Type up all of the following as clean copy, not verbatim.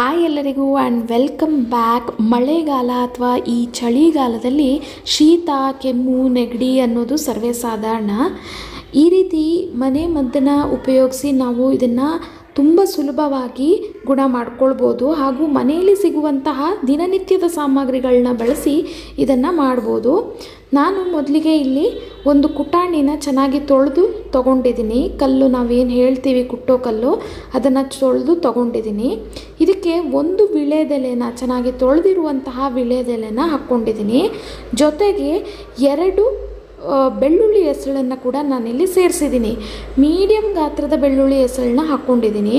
Hi ಎಲ್ಲರಿಗೂ and welcome back. ಮಳೆಗಾಲ ಅಥವಾ ಈ ಚಳಿಗಾಲದಲ್ಲಿ ಶೀತ, ಕೆಮ್ಮು, ನೆಗಡಿ ಅನ್ನೋದು ಸರ್ವೇ ಸಾಧಾರಣ. ಈ ರೀತಿ ಮನೆ ಮದ್ದನ್ನು ಉಪಯೋಗಿಸಿ ನಾವು ಇದನ್ನು ತುಂಬ ಸುಲಭವಾಗಿ ಗುಣ ಮಾಡ್ಕೊಳ್ಬೋದು. ಹಾಗೂ ಮನೆಯಲ್ಲಿ ಸಿಗುವಂತಹ ದಿನನಿತ್ಯದ ಸಾಮಗ್ರಿಗಳನ್ನ ಬಳಸಿ ಇದನ್ನು ಮಾಡ್ಬೋದು. ನಾನು ಮೊದಲಿಗೆ ಇಲ್ಲಿ ಒಂದು ಕುಟಾಣಿನ ಚೆನ್ನಾಗಿ ತೊಳೆದು ತೊಗೊಂಡಿದ್ದೀನಿ. ಕಲ್ಲು ನಾವೇನು ಹೇಳ್ತೀವಿ ಕುಟ್ಟೋ ಕಲ್ಲು, ಅದನ್ನು ತೊಳೆದು ತೊಗೊಂಡಿದ್ದೀನಿ. ಇದಕ್ಕೆ ಒಂದು ವಿಳೆದೆಲೆನ ಚೆನ್ನಾಗಿ ತೊಳೆದಿರುವಂತಹ ವಿಳೆದೆಲೆನ ಹಾಕ್ಕೊಂಡಿದ್ದೀನಿ. ಜೊತೆಗೆ 2 ಬೆಳ್ಳುಳ್ಳಿ ಹೆಸಳನ್ನು ಕೂಡ ನಾನಿಲ್ಲಿ ಸೇರಿಸಿದ್ದೀನಿ. ಮೀಡಿಯಮ್ ಗಾತ್ರದ ಬೆಳ್ಳುಳ್ಳಿ ಹೆಸಳನ್ನ ಹಾಕ್ಕೊಂಡಿದ್ದೀನಿ.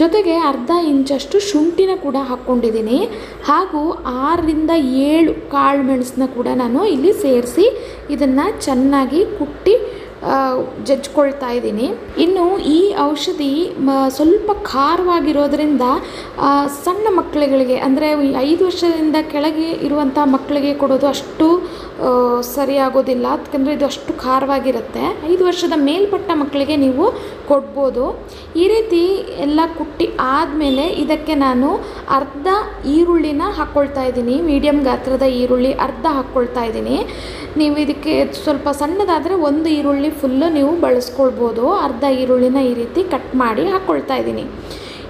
ಜೊತೆಗೆ ಅರ್ಧ ಇಂಚಷ್ಟು ಶುಂಠಿನ ಕೂಡ ಹಾಕ್ಕೊಂಡಿದ್ದೀನಿ. ಹಾಗೂ 6 ರಿಂದ 7 ಕಾಳು ಮೆಣಸನ್ನ ಕೂಡ ನಾನು ಇಲ್ಲಿ ಸೇರಿಸಿ ಇದನ್ನು ಚೆನ್ನಾಗಿ ಕುಟ್ಟಿ ಜಜ್ಕೊಳ್ತಾ ಇದ್ದೀನಿ. ಇನ್ನು ಈ ಔಷಧಿ ಸ್ವಲ್ಪ ಖಾರವಾಗಿರೋದ್ರಿಂದ ಸಣ್ಣ ಮಕ್ಕಳುಗಳಿಗೆ, ಅಂದರೆ 5 ವರ್ಷದಿಂದ ಕೆಳಗೆ ಇರುವಂಥ ಮಕ್ಕಳಿಗೆ ಕೊಡೋದು ಅಷ್ಟು ಸರಿಯಾಗೋದಿಲ್ಲ. ಯಾಕಂದರೆ ಇದು ಅಷ್ಟು ಖಾರವಾಗಿರುತ್ತೆ. 5 ವರ್ಷದ ಮೇಲ್ಪಟ್ಟ ಮಕ್ಕಳಿಗೆ ನೀವು ಕೊಡ್ಬೋದು. ಈ ರೀತಿ ಎಲ್ಲ ಕುಟ್ಟಿ ಆದಮೇಲೆ ಇದಕ್ಕೆ ನಾನು ಅರ್ಧ ಈರುಳ್ಳಿನ ಹಾಕ್ಕೊಳ್ತಾ ಇದ್ದೀನಿ. ಮೀಡಿಯಮ್ ಗಾತ್ರದ ಈರುಳ್ಳಿ ಅರ್ಧ ಹಾಕ್ಕೊಳ್ತಾ ಇದ್ದೀನಿ. ನೀವು ಇದಕ್ಕೆ ಸ್ವಲ್ಪ ಸಣ್ಣದಾದರೆ 1 ಈರುಳ್ಳಿ ಫುಲ್ಲು ನೀವು ಬಳಸ್ಕೊಳ್ಬೋದು. ಅರ್ಧ ಈರುಳ್ಳಿನ ಈ ರೀತಿ ಕಟ್ ಮಾಡಿ ಹಾಕ್ಕೊಳ್ತಾ ಇದ್ದೀನಿ.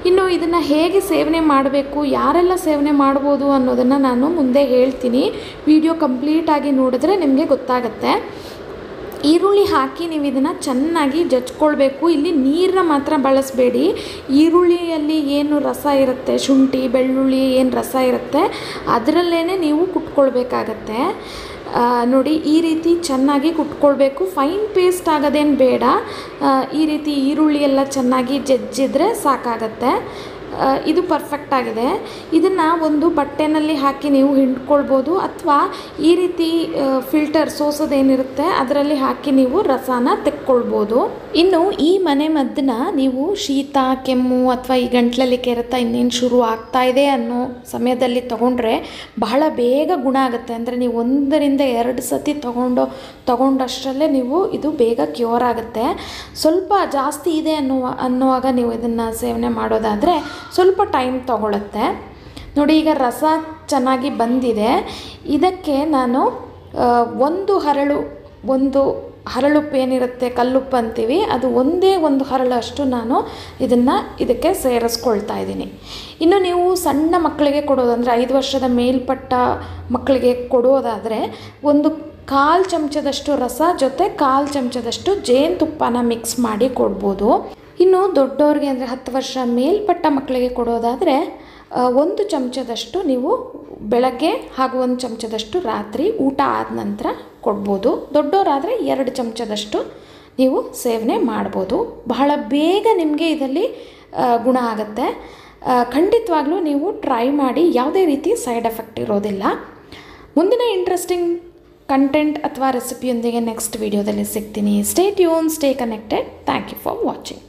ಇನ್ನು ಇದನ್ನು ಹೇಗೆ ಸೇವನೆ ಮಾಡಬೇಕು, ಯಾರೆಲ್ಲ ಸೇವನೆ ಮಾಡ್ಬೋದು ಅನ್ನೋದನ್ನು ನಾನು ಮುಂದೆ ಹೇಳ್ತೀನಿ. ವಿಡಿಯೋ ಕಂಪ್ಲೀಟಾಗಿ ನೋಡಿದ್ರೆ ನಿಮಗೆ ಗೊತ್ತಾಗುತ್ತೆ. ಈರುಳ್ಳಿ ಹಾಕಿ ನೀವು ಇದನ್ನು ಚೆನ್ನಾಗಿ ಜಜ್ಕೊಳ್ಬೇಕು. ಇಲ್ಲಿ ನೀರನ್ನ ಮಾತ್ರ ಬಳಸಬೇಡಿ. ಈರುಳ್ಳಿಯಲ್ಲಿ ಏನು ರಸ ಇರುತ್ತೆ, ಶುಂಠಿ ಬೆಳ್ಳುಳ್ಳಿ ಏನು ರಸ ಇರುತ್ತೆ, ಅದರಲ್ಲೇ ನೀವು ಕುಟ್ಕೊಳ್ಬೇಕಾಗತ್ತೆ. ನೋಡಿ, ಈ ರೀತಿ ಚೆನ್ನಾಗಿ ಕುಟ್ಕೊಳ್ಬೇಕು. ಫೈನ್ ಪೇಸ್ಟ್ ಆಗೋದೇನು ಬೇಡ. ಈ ರೀತಿ ಈರುಳ್ಳಿ ಎಲ್ಲ ಚೆನ್ನಾಗಿ ಜಜ್ಜಿದ್ರೆ ಸಾಕಾಗತ್ತೆ. ಇದು ಪರ್ಫೆಕ್ಟ್ ಆಗಿದೆ. ಇದನ್ನು ಒಂದು ಬಟ್ಟೆನಲ್ಲಿ ಹಾಕಿ ನೀವು ಹಿಂಡ್ಕೊಳ್ಬೋದು, ಅಥವಾ ಈ ರೀತಿ ಫಿಲ್ಟರ್ ಸೋಸೋದೇನಿರುತ್ತೆ ಅದರಲ್ಲಿ ಹಾಕಿ ನೀವು ರಸನ ತೆಕ್ಕೊಳ್ಬೋದು. ಇನ್ನು ಈ ಮನೆ ಮದ್ದನ್ನ ನೀವು ಶೀತ, ಕೆಮ್ಮು ಅಥವಾ ಈ ಗಂಟ್ಲಲ್ಲಿ ಕೆರೆತ ಇನ್ನೇನು ಶುರು ಆಗ್ತಾ ಇದೆ ಅನ್ನೋ ಸಮಯದಲ್ಲಿ ತೊಗೊಂಡ್ರೆ ಬಹಳ ಬೇಗ ಗುಣ ಆಗುತ್ತೆ. ಅಂದರೆ ನೀವು 1 ರಿಂದ 2 ಸತಿ ತೊಗೊಂಡಷ್ಟರಲ್ಲೇ ನೀವು ಇದು ಬೇಗ ಕ್ಯೂರ್ ಆಗುತ್ತೆ. ಸ್ವಲ್ಪ ಜಾಸ್ತಿ ಇದೆ ಅನ್ನುವಾಗ ನೀವು ಇದನ್ನು ಸೇವನೆ ಮಾಡೋದಾದರೆ ಸ್ವಲ್ಪ ಟೈಮ್ ತೊಗೊಳುತ್ತೆ. ನೋಡಿ, ಈಗ ರಸ ಚೆನ್ನಾಗಿ ಬಂದಿದೆ. ಇದಕ್ಕೆ ನಾನು ಒಂದು ಹರಳುಪ್ಪು ಏನಿರುತ್ತೆ, ಕಲ್ಲುಪ್ಪು ಅಂತೀವಿ, ಅದು ಒಂದೇ ಒಂದು ಹರಳಷ್ಟು ನಾನು ಇದಕ್ಕೆ ಸೇರಿಸ್ಕೊಳ್ತಾ ಇದ್ದೀನಿ. ಇನ್ನು ನೀವು ಸಣ್ಣ ಮಕ್ಕಳಿಗೆ ಕೊಡೋದಂದರೆ 5 ವರ್ಷದ ಮೇಲ್ಪಟ್ಟ ಮಕ್ಕಳಿಗೆ ಕೊಡೋದಾದರೆ 1/4 ಚಮಚದಷ್ಟು ರಸ ಜೊತೆ 1/4 ಚಮಚದಷ್ಟು ಜೇನುತುಪ್ಪನ ಮಿಕ್ಸ್ ಮಾಡಿ ಕೊಡ್ಬೋದು. ಇನ್ನು ದೊಡ್ಡವ್ರಿಗೆ ಅಂದರೆ 10 ವರ್ಷ ಮೇಲ್ಪಟ್ಟ ಮಕ್ಕಳಿಗೆ ಕೊಡೋದಾದರೆ 1 ಚಮಚದಷ್ಟು ನೀವು ಬೆಳಗ್ಗೆ ಹಾಗೂ 1 ಚಮಚದಷ್ಟು ರಾತ್ರಿ ಊಟ ಆದ ನಂತರ ಕೊಡ್ಬೋದು. ದೊಡ್ಡವರಾದರೆ 2 ಚಮಚದಷ್ಟು ನೀವು ಸೇವನೆ ಮಾಡ್ಬೋದು. ಬಹಳ ಬೇಗ ನಿಮಗೆ ಇದರಲ್ಲಿ ಗುಣ ಆಗುತ್ತೆ. ಖಂಡಿತವಾಗ್ಲೂ ನೀವು ಟ್ರೈ ಮಾಡಿ. ಯಾವುದೇ ರೀತಿ ಸೈಡ್ ಎಫೆಕ್ಟ್ ಇರೋದಿಲ್ಲ. ಮುಂದಿನ ಇಂಟ್ರೆಸ್ಟಿಂಗ್ ಕಂಟೆಂಟ್ ಅಥವಾ ರೆಸಿಪಿಯೊಂದಿಗೆ ನೆಕ್ಸ್ಟ್ ವಿಡಿಯೋದಲ್ಲಿ ಸಿಗ್ತೀನಿ. Stay tune, stay connected. Thank you for watching.